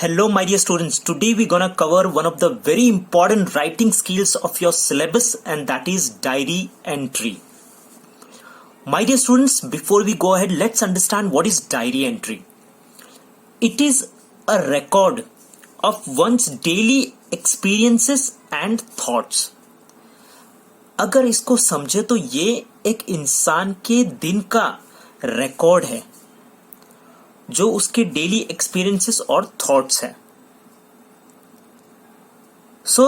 Hello my dear students, today we're gonna cover one of the very important writing skills of your syllabus, and that is diary entry. My dear students, before we go ahead, let's understand what is diary entry. It is a record of one's daily experiences and thoughts. अगर इसको समझे तो ये एक इंसान के दिन का रिकॉर्ड है जो उसके डेली एक्सपीरियंसेस और थॉट्स है. सो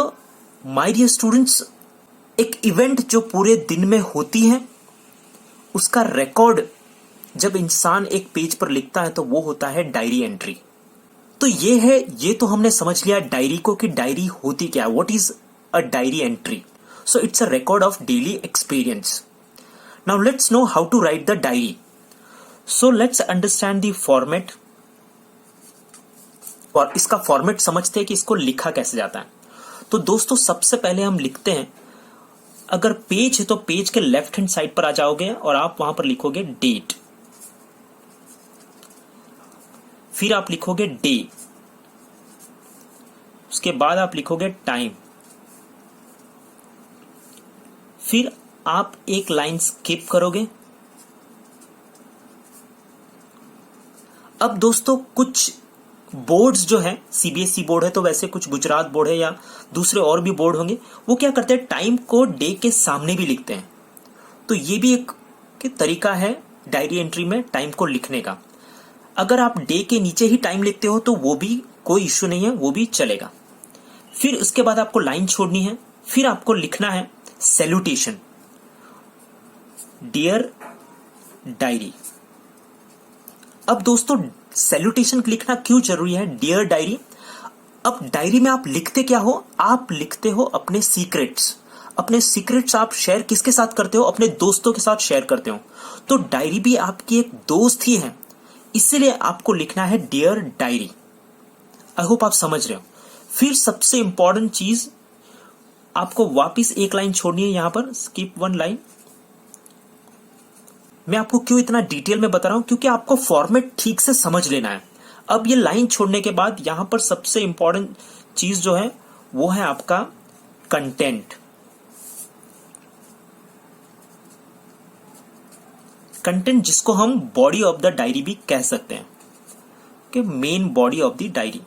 माय डियर स्टूडेंट्स, एक इवेंट जो पूरे दिन में होती है उसका रिकॉर्ड जब इंसान एक पेज पर लिखता है तो वो होता है डायरी एंट्री. तो ये तो हमने समझ लिया डायरी को कि डायरी होती क्या है. What is a diary entry? So it's a record of daily experience. Now let's know how to write the diary. So let's understand the format. और इसका फॉर्मेट समझते हैं कि इसको लिखा कैसे जाता है. तो दोस्तों सबसे पहले हम लिखते हैं, अगर पेज है तो पेज के लेफ्ट हैंड साइड पर आ जाओगे और आप वहां पर लिखोगे डेट, फिर आप लिखोगे डे, उसके बाद आप लिखोगे टाइम, फिर आप एक लाइन स्किप करोगे. अब दोस्तों कुछ बोर्ड्स जो है, सीबीएसई बोर्ड है तो वैसे कुछ गुजरात बोर्ड है या दूसरे और भी बोर्ड होंगे, वो क्या करते हैं टाइम को डे के सामने भी लिखते हैं. तो ये भी एक तरीका है डायरी एंट्री में टाइम को लिखने का. अगर आप डे के नीचे ही टाइम लिखते हो तो वो भी कोई इश्यू नहीं है, वो भी चलेगा. फिर उसके बाद आपको लाइन छोड़नी है, फिर आपको लिखना है सैल्यूटेशन, डियर डायरी. अब दोस्तों सैल्यूटेशन लिखना क्यों जरूरी है, डियर डायरी? अब डायरी में आप लिखते क्या हो? आप लिखते हो अपने सीक्रेट्स. अपने सीक्रेट्स आप शेयर किसके साथ करते हो? अपने दोस्तों के साथ शेयर करते हो. तो डायरी भी आपकी एक दोस्त ही है, इसलिए आपको लिखना है डियर डायरी. आई होप आप समझ रहे हो. फिर सबसे इंपॉर्टेंट चीज, आपको वापिस एक लाइन छोड़नी है, यहां पर स्किप वन लाइन. मैं आपको क्यों इतना डिटेल में बता रहा हूं? क्योंकि आपको फॉर्मेट ठीक से समझ लेना है. अब ये लाइन छोड़ने के बाद यहां पर सबसे इंपॉर्टेंट चीज जो है वो है आपका कंटेंट. कंटेंट जिसको हम बॉडी ऑफ द डायरी भी कह सकते हैं, कि main body of the diary.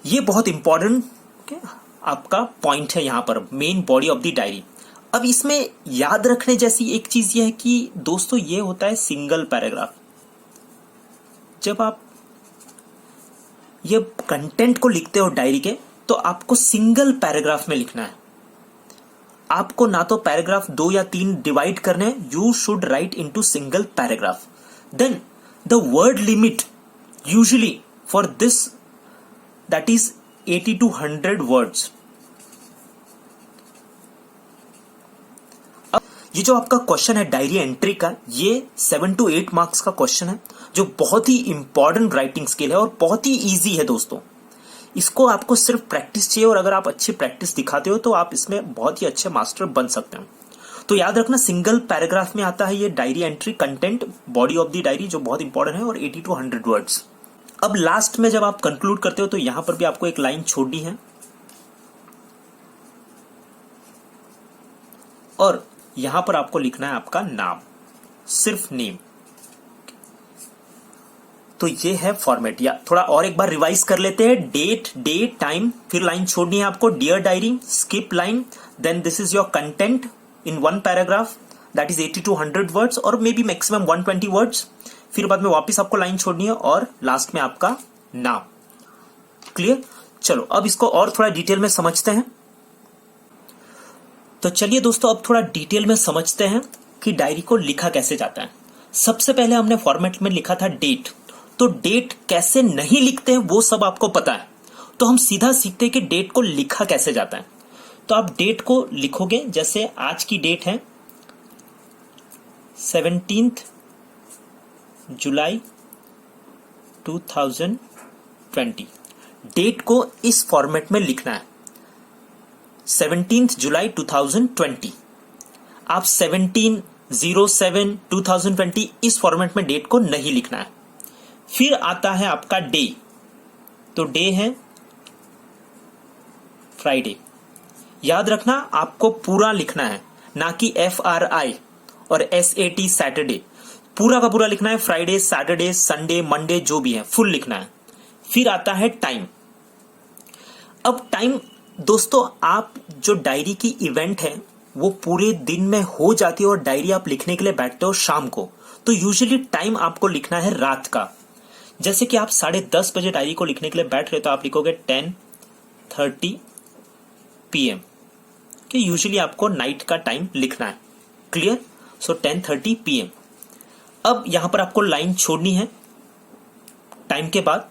ये बहुत इंपॉर्टेंट आपका पॉइंट है यहां पर, main body of the diary. अब इसमें याद रखने जैसी एक चीज ये है कि दोस्तों ये होता है सिंगल पैराग्राफ. जब आप ये कंटेंट को लिखते हो डायरी के तो आपको सिंगल पैराग्राफ में लिखना है. आपको ना तो पैराग्राफ 2 या 3 डिवाइड करने, you should write into single paragraph. Then the word limit usually for this that is 80 to 100 words. अब ये जो आपका क्वेश्चन है डायरी एंट्री का, ये 7 to 8 मार्क्स का क्वेश्चन है जो बहुत ही इंपॉर्टेंट राइटिंग स्किल है और बहुत ही इजी है दोस्तों. इसको आपको सिर्फ प्रैक्टिस चाहिए, और अगर आप अच्छी प्रैक्टिस दिखाते हो तो आप इसमें बहुत ही अच्छे मास्टर बन सकते हो. तो याद रखना सिंगल पैराग्राफ में आता है ये diary entry, content, body of the diary जो बहुत इंपॉर्टेंट है, और 80 to 100 वर्ड्स. अब लास्ट में जब आप कंक्लूड करते हो तो यहां पर भी आपको एक लाइन छोड़नी है, और यहां पर आपको लिखना है आपका नाम, सिर्फ नेम. तो ये है फॉर्मेट. या थोड़ा और एक बार रिवाइज कर लेते हैं. डेट, डे, टाइम, फिर लाइन छोड़नी है आपको dear diary, skip line, then this is your content in one paragraph that is 80 to 100 words, और मे बी मैक्सिमम 120 वर्ड्स. फिर बाद में वापस आपको लाइन छोड़नी है, और लास्ट में आपका नाम. क्लियर? चलो अब इसको और थोड़ा डिटेल में समझते हैं. तो चलिए दोस्तों अब थोड़ा डिटेल में समझते हैं कि डायरी को लिखा कैसे जाता है. सबसे पहले हमने फॉर्मेट में लिखा था डेट. तो डेट कैसे नहीं लिखते हैं वो सब आपको पता है, तो हम सीधा सीखते हैं कि डेट को लिखा कैसे जाता है. तो आप डेट को लिखोगे, जैसे आज की डेट है 17 जुलाई 2020. डेट को इस फॉर्मेट में लिखना है, 17 जुलाई 2020. आप 17 07/2020 इस फॉर्मेट में डेट को नहीं लिखना है। फिर आता है आपका डे, तो डे है फ्राइडे। याद रखना आपको पूरा लिखना है, ना कि FRI और SAT सैटरडे। पूरा का पूरा लिखना है, फ्राइडे, सैटरडे, संडे, मंडे जो भी है फुल लिखना है। फिर आता है टाइम। अब टाइम दोस्तों, आप जो डायरी की इवेंट है वो पूरे दिन में हो जाती है और डायरी आप लिखने के लिए बैठते हो शाम को, तो यूजुअली टाइम आपको लिखना है रात का। जैसे कि आप 10:30 बजे डायरी को लिखने के लिए बैठ रहे हो तो आप लिखोगे 10:30 PM, कि यूजुअली आपको नाइट का टाइम लिखना है। क्लियर? सो 10:30 PM। अब यहां पर आपको लाइन छोड़नी है टाइम के बाद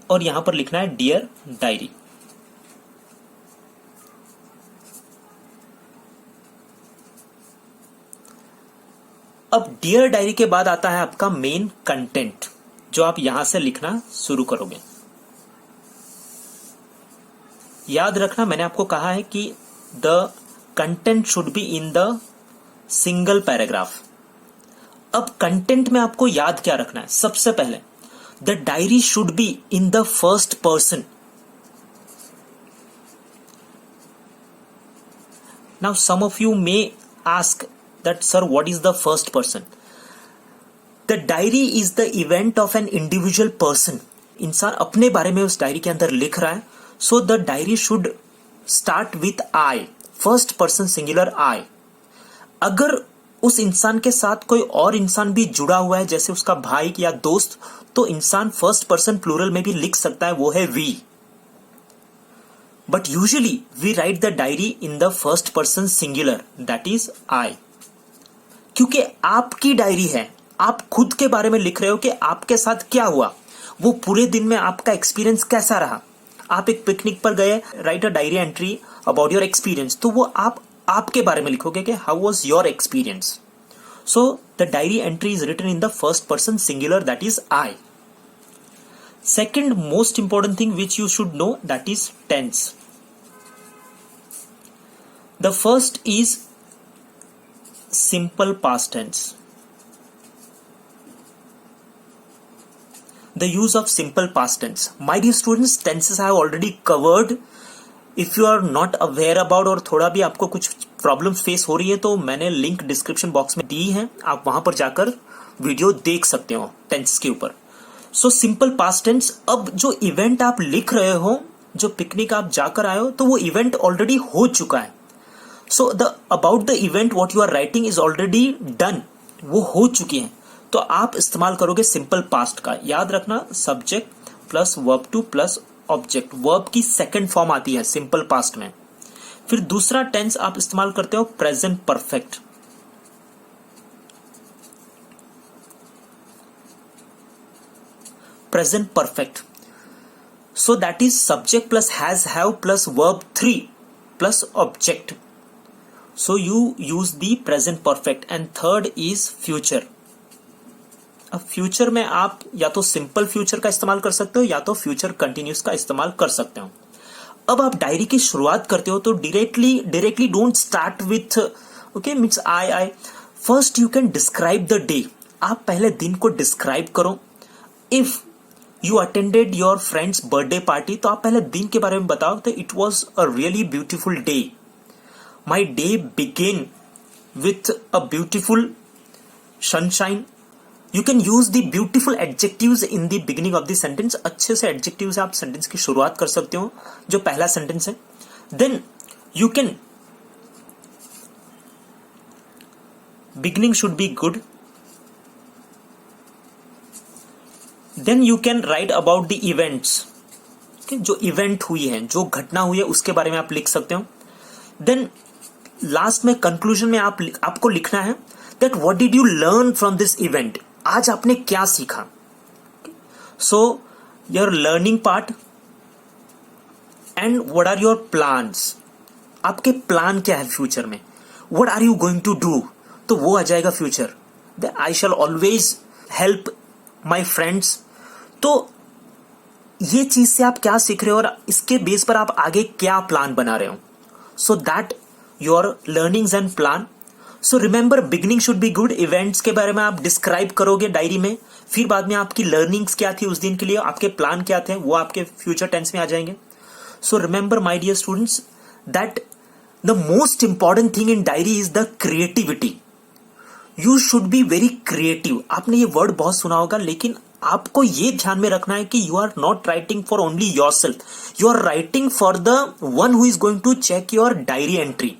और यहां पर लिखना है डियर डायरी। अब डियर डायरी के बाद आता है आपका मेन कंटेंट, जो आप यहां से लिखना शुरू करोगे। याद रखना मैंने आपको कहा है कि the content should be in the single paragraph. अब कंटेंट में आपको याद क्या रखना है? सबसे पहले the diary should be in the first person. Now some of you may ask that sir, what is the first person? The diary is the event of an individual person. इंसान अपने बारे में उस डायरी के अंदर लिख रहा है, so the diary should start with I, first person singular I. अगर उस इंसान के साथ कोई और इंसान भी जुड़ा हुआ है, जैसे उसका भाई या दोस्त, तो इंसान फर्स्ट पर्सन प्लूरल में भी लिख सकता है, वो है we. But usually we write the diary in the first person singular, that is I. क्योंकि आपकी डायरी है, आप खुद के बारे में लिख रहे हो कि आपके साथ क्या हुआ, वो पूरे दिन में आपका एक्सपीरियंस कैसा रहा। आप एक पिकनिक पर गए, write a diary entry about your experience, तो वो आपके बारे में लिखोगे कि how was your experience. So the diary entry is written in the first person singular, that is I. Second most important thing which you should know, that is tense. The first is simple past tense. The use of simple past tense. My dear students, tenses I have already covered. If you are not aware about और थोड़ा भी आपको कुछ problems face हो रही है तो मैंने लिंक डिस्क्रिप्शन बॉक्स में दी है, आप वहां पर जाकर वीडियो देख सकते हो टेंस के ऊपर। सो सिंपल पास्ट टेंस, अब जो इवेंट आप लिख रहे हो, जो पिकनिक आप जाकर आए हो, तो वो इवेंट ऑलरेडी हो चुका है। So the about the event what you are writing is already done, वो हो चुकी है, तो आप इस्तेमाल करोगे सिंपल पास्ट का। याद रखना subject plus verb two plus object, verb की सेकंड फॉर्म आती है सिंपल पास्ट में। फिर दूसरा टेंस आप इस्तेमाल करते हो present perfect. Present perfect, so that is subject plus has have plus verb 3 plus object. So you use the present perfect. And third is future. अब फ्यूचर में आप या तो सिंपल फ्यूचर का इस्तेमाल कर सकते हो या तो फ्यूचर कंटिन्यूस का इस्तेमाल कर सकते हो. अब आप डायरी की शुरुआत करते हो तो directly don't start with okay means I first you can describe the day. आप पहले दिन को डिस्क्राइब करो. If you attended your friend's birthday party तो आप पहले दिन के बारे में बताओ तो it was a really beautiful day. My day began with a beautiful sunshine. You can use the beautiful adjectives in the beginning of the sentence. अच्छे से एडजेक्टिव से आप सेंटेंस की शुरुआत कर सकते हो जो पहला सेंटेंस है. Then you can beginning should be good. Then you can write about the events. जो इवेंट हुई है, जो घटना हुई है उसके बारे में आप लिख सकते हो. देन लास्ट में कंक्लूजन में आपको लिखना है that what did you learn from this event. आज आपने क्या सीखा. So your learning part and what are your plans. आपके प्लान क्या है फ्यूचर में. What are you going to do, तो वो आ जाएगा future. I shall always help my friends. तो ये चीज से आप क्या सीख रहे हो और इसके बेस पर आप आगे क्या प्लान बना रहे हो. So that your learnings and plan. So remember beginning should be good. Events के बारे में आप डिस्क्राइब करोगे डायरी में, फिर बाद में आपकी लर्निंग्स क्या थी उस दिन के लिए, आपके प्लान क्या थे, वो आपके फ्यूचर टेंस में आ जाएंगे। So remember my dear students that the most important thing in diary is the creativity. You should be very creative. आपने ये वर्ड बहुत सुना होगा, लेकिन आपको ये ध्यान में रखना है कि you are not writing for only yourself, you are writing for the one who is going to check your diary entry.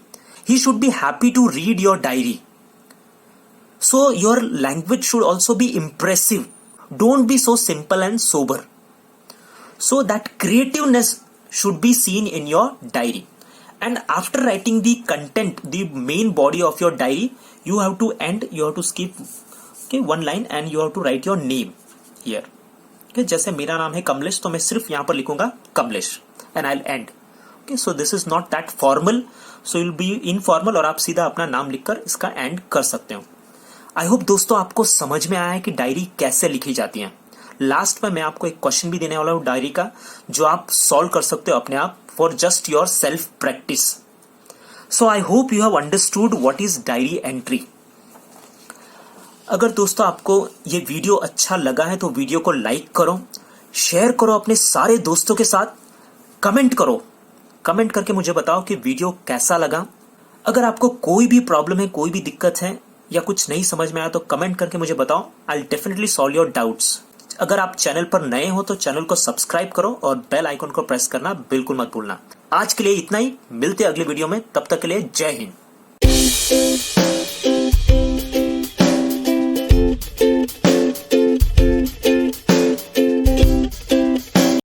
He should be happy to read your diary. So your language should also be impressive. Don't be so simple and sober. So that creativeness should be seen in your diary. And after writing the content, the main body of your diary, you have to skip one line and you have to write your name here. Okay, जैसे मेरा नाम है कमलेश, तो मैं सिर्फ यहाँ पर लिखूंगा Kamlesh and I'll end. Okay, so this is not that formal, so you'll be informal और आप सीधा अपना नाम लिखकर इसका एंड कर सकते हो। आई होप दोस्तों आपको समझ में आया है कि डायरी कैसे लिखी जाती है। लास्ट में मैं आपको एक क्वेश्चन भी देने वाला हूँ डायरी का, जो आप सॉल्व कर सकते हो अपने आप for just your self practice. So I hope you have understood what is diary entry. अगर दोस्तों आपको ये वीडियो अच्छा लगा है तो वीडियो को लाइक करो, शेयर करो अपने सारे दोस्तों के साथ, कमेंट करो, कमेंट करके मुझे बताओ कि वीडियो कैसा लगा। अगर आपको कोई भी प्रॉब्लम है, कोई भी दिक्कत है या कुछ नहीं समझ में आया तो कमेंट करके मुझे बताओ। I will definitely solve your doubts. अगर आप चैनल पर नए हो तो चैनल को सब्सक्राइब करो और बेल आइकन को प्रेस करना बिल्कुल मत भूलना। आज के लिए इतना ही, मिलते हैं अगले वीडियो में, तब तक के लिए जय हिंद।